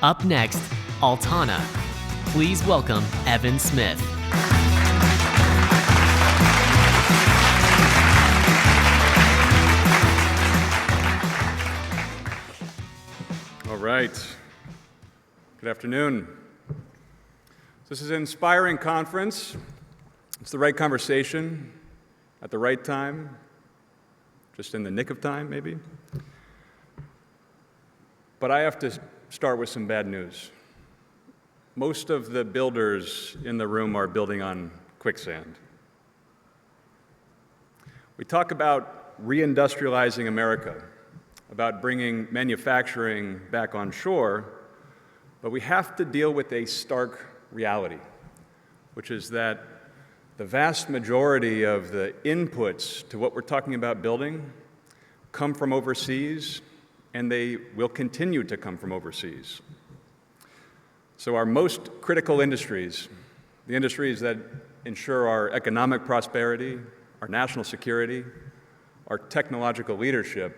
Up next, Altana. Please welcome Evan Smith. All right. Good afternoon. This is an inspiring conference. It's the right conversation at the right time, just in the nick of time, maybe. But I have to start with some bad news. Most of the builders in the room are building on quicksand. We talk about reindustrializing America, about bringing manufacturing back on shore, but we have to deal with a stark reality, which is that the vast majority of the inputs to what we're talking about building come from overseas, and they will continue to come from overseas. So our most critical industries, the industries that ensure our economic prosperity, our national security, our technological leadership,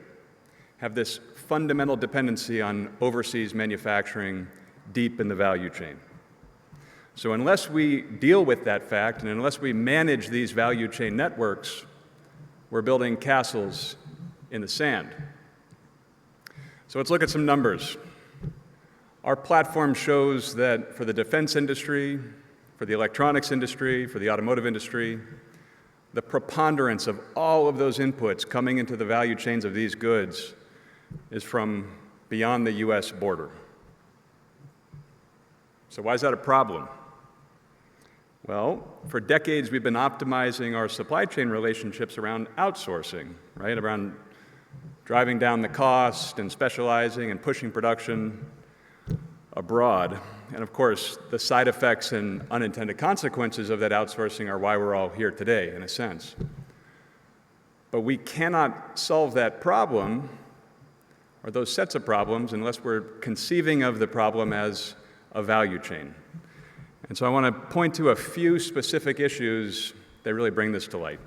have this fundamental dependency on overseas manufacturing deep in the value chain. So unless we deal with that fact, and unless we manage these value chain networks, we're building castles in the sand. So let's look at some numbers. Our platform shows that for the defense industry, for the electronics industry, for the automotive industry, the preponderance of all of those inputs coming into the value chains of these goods is from beyond the US border. So why is that a problem? Well, for decades we've been optimizing our supply chain relationships around outsourcing, right? Around driving down the cost and specializing and pushing production abroad. And of course, the side effects and unintended consequences of that outsourcing are why we're all here today, in a sense. But we cannot solve that problem, or those sets of problems, unless we're conceiving of the problem as a value chain. And so I want to point to a few specific issues that really bring this to light.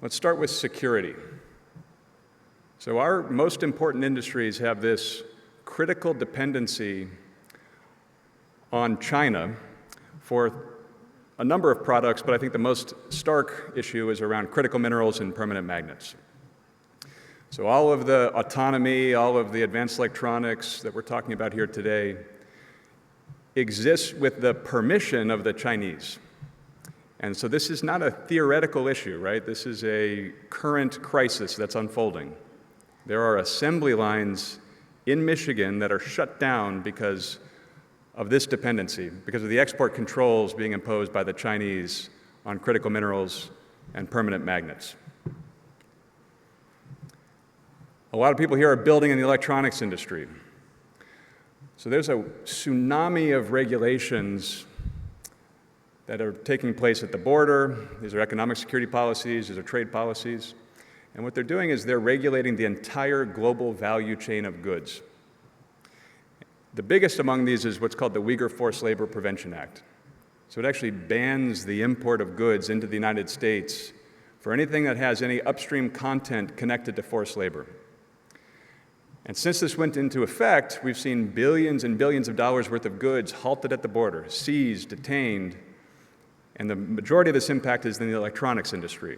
Let's start with security. So our most important industries have this critical dependency on China for a number of products, but I think the most stark issue is around critical minerals and permanent magnets. So all of the autonomy, all of the advanced electronics that we're talking about here today exists with the permission of the Chinese. And so this is not a theoretical issue, right? This is a current crisis that's unfolding. There are assembly lines in Michigan that are shut down because of this dependency, because of the export controls being imposed by the Chinese on critical minerals and permanent magnets. A lot of people here are building in the electronics industry. So there's a tsunami of regulations that are taking place at the border. These are economic security policies, these are trade policies. And what they're doing is they're regulating the entire global value chain of goods. The biggest among these is what's called the Uyghur Forced Labor Prevention Act. So it actually bans the import of goods into the United States for anything that has any upstream content connected to forced labor. And since this went into effect, we've seen billions and billions of dollars worth of goods halted at the border, seized, detained, and the majority of this impact is in the electronics industry.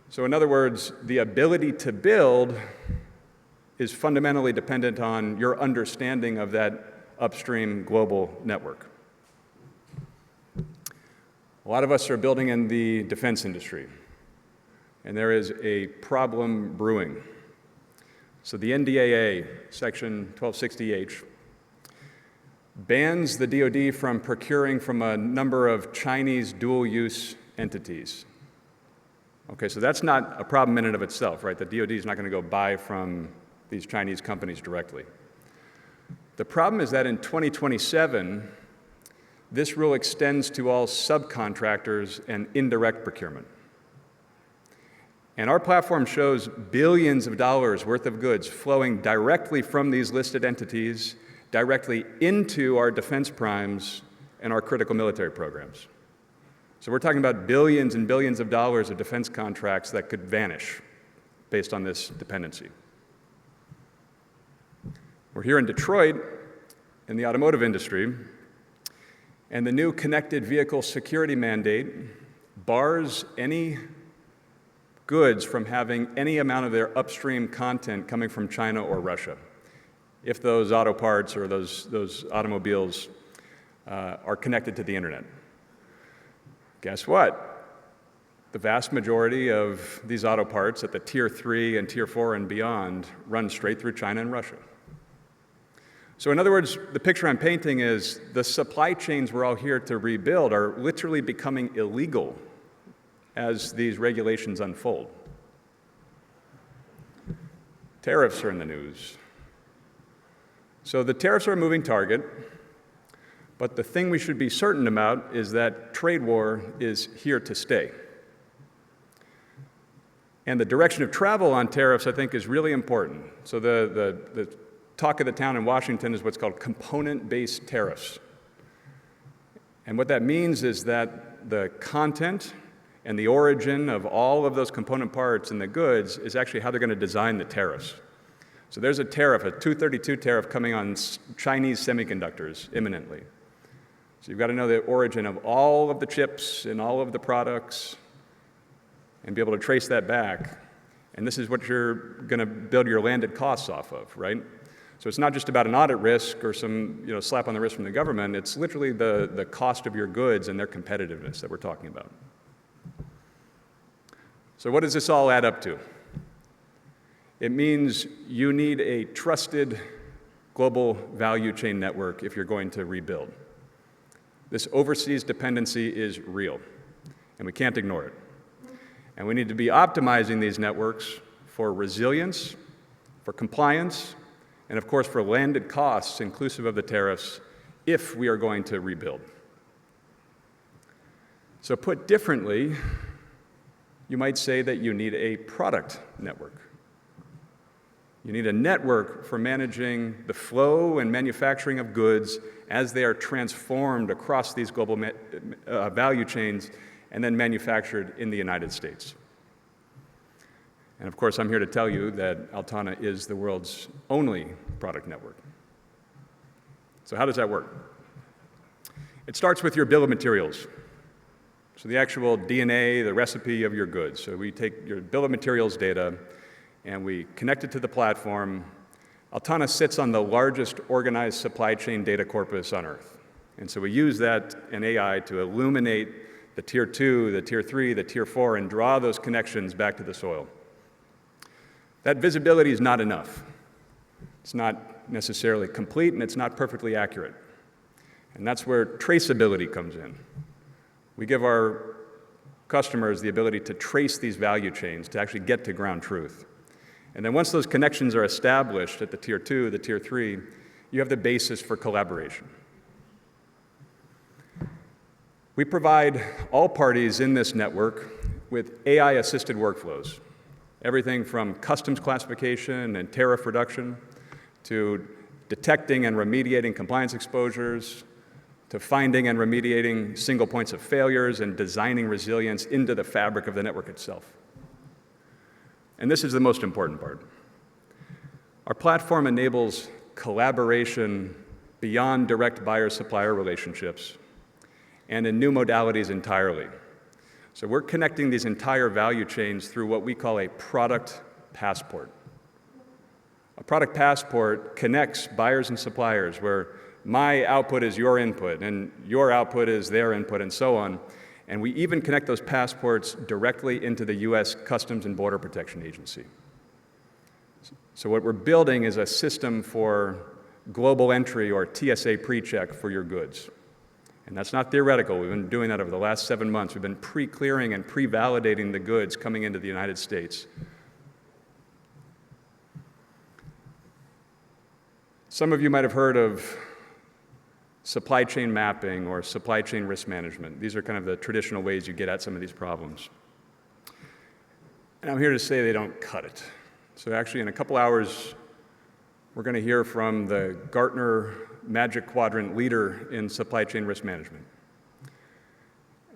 So in other words, the ability to build is fundamentally dependent on your understanding of that upstream global network. A lot of us are building in the defense industry, and there is a problem brewing. So the NDAA, Section 1260H, bans the DoD from procuring from a number of Chinese dual-use entities. Okay, so that's not a problem in and of itself, right? The DoD is not going to go buy from these Chinese companies directly. The problem is that in 2027, this rule extends to all subcontractors and indirect procurement. And our platform shows billions of dollars worth of goods flowing directly from these listed entities directly into our defense primes and our critical military programs. So we're talking about billions and billions of dollars of defense contracts that could vanish based on this dependency. We're here in Detroit in the automotive industry, and the new connected vehicle security mandate bars any goods from having any amount of their upstream content coming from China or Russia, if those auto parts or those automobiles are connected to the internet. Guess what? The vast majority of these auto parts at the Tier 3 and Tier 4 and beyond run straight through China and Russia. So in other words, the picture I'm painting is the supply chains we're all here to rebuild are literally becoming illegal as these regulations unfold. Tariffs are in the news. So the tariffs are a moving target, but the thing we should be certain about is that trade war is here to stay. And the direction of travel on tariffs, I think, is really important. So the talk of the town in Washington is what's called component-based tariffs. And what that means is that the content and the origin of all of those component parts and the goods is actually how they're going to design the tariffs. So there's a tariff, a 232 tariff coming on Chinese semiconductors imminently. So you've got to know the origin of all of the chips and all of the products and be able to trace that back. And this is what you're going to build your landed costs off of, right? So it's not just about an audit risk or some slap on the wrist from the government. It's literally the cost of your goods and their competitiveness that we're talking about. So what does this all add up to? It means you need a trusted global value chain network if you're going to rebuild. This overseas dependency is real, and we can't ignore it. And we need to be optimizing these networks for resilience, for compliance, and of course for landed costs inclusive of the tariffs if we are going to rebuild. So put differently, you might say that you need a product network. You need a network for managing the flow and manufacturing of goods as they are transformed across these global value chains and then manufactured in the United States. And of course, I'm here to tell you that Altana is the world's only product network. So how does that work? It starts with your bill of materials. So the actual DNA, the recipe of your goods. So we take your bill of materials data and we connect it to the platform. Altana sits on the largest organized supply chain data corpus on Earth. And so we use that and AI to illuminate the Tier 2, the Tier 3, the Tier 4, and draw those connections back to the soil. That visibility is not enough. It's not necessarily complete, and it's not perfectly accurate. And that's where traceability comes in. We give our customers the ability to trace these value chains, to actually get to ground truth. And then once those connections are established at the Tier 2, the Tier 3, you have the basis for collaboration. We provide all parties in this network with AI-assisted workflows, everything from customs classification and tariff reduction to detecting and remediating compliance exposures, to finding and remediating single points of failures and designing resilience into the fabric of the network itself. And this is the most important part. Our platform enables collaboration beyond direct buyer-supplier relationships and in new modalities entirely. So we're connecting these entire value chains through what we call a product passport. A product passport connects buyers and suppliers where my output is your input and your output is their input and so on. And we even connect those passports directly into the US Customs and Border Protection Agency. So what we're building is a system for global entry or TSA pre-check for your goods. And that's not theoretical. We've been doing that over the last 7 months. We've been pre-clearing and pre-validating the goods coming into the United States. Some of you might have heard of supply chain mapping or supply chain risk management. These are kind of the traditional ways you get at some of these problems. And I'm here to say they don't cut it. So actually, in a couple hours, we're going to hear from the Gartner Magic Quadrant leader in supply chain risk management.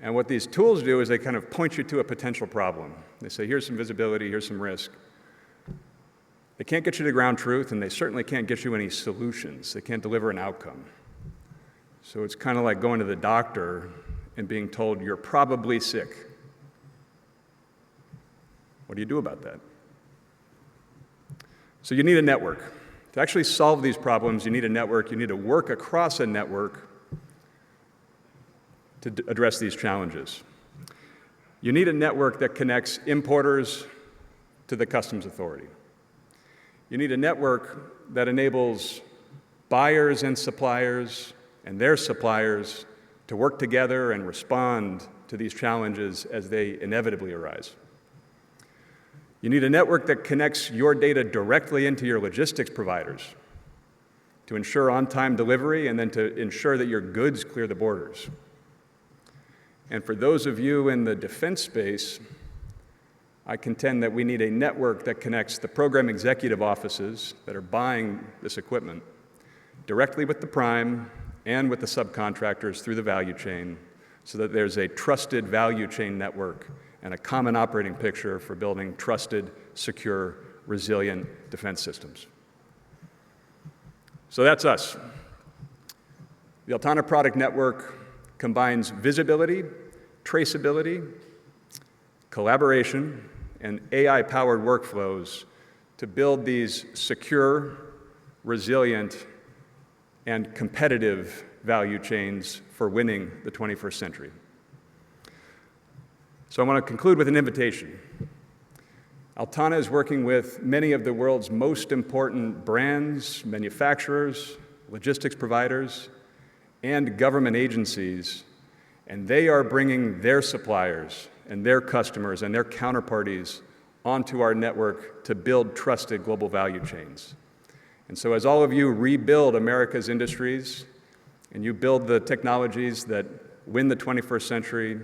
And what these tools do is they kind of point you to a potential problem. They say, here's some visibility, here's some risk. They can't get you to ground truth, and they certainly can't get you any solutions. They can't deliver an outcome. So it's kind of like going to the doctor and being told you're probably sick. What do you do about that? So you need a network. To actually solve these problems, you need a network. You need to work across a network to address these challenges. You need a network that connects importers to the customs authority. You need a network that enables buyers and suppliers and their suppliers to work together and respond to these challenges as they inevitably arise. You need a network that connects your data directly into your logistics providers to ensure on-time delivery and then to ensure that your goods clear the borders. And for those of you in the defense space, I contend that we need a network that connects the program executive offices that are buying this equipment directly with the prime and with the subcontractors through the value chain so that there's a trusted value chain network and a common operating picture for building trusted, secure, resilient defense systems. So that's us. The Altana Product Network combines visibility, traceability, collaboration, and AI-powered workflows to build these secure, resilient, and competitive value chains for winning the 21st century. So I want to conclude with an invitation. Altana is working with many of the world's most important brands, manufacturers, logistics providers, and government agencies, and they are bringing their suppliers and their customers and their counterparties onto our network to build trusted global value chains. And so as all of you rebuild America's industries and you build the technologies that win the 21st century,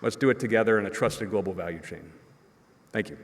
let's do it together in a trusted global value chain. Thank you.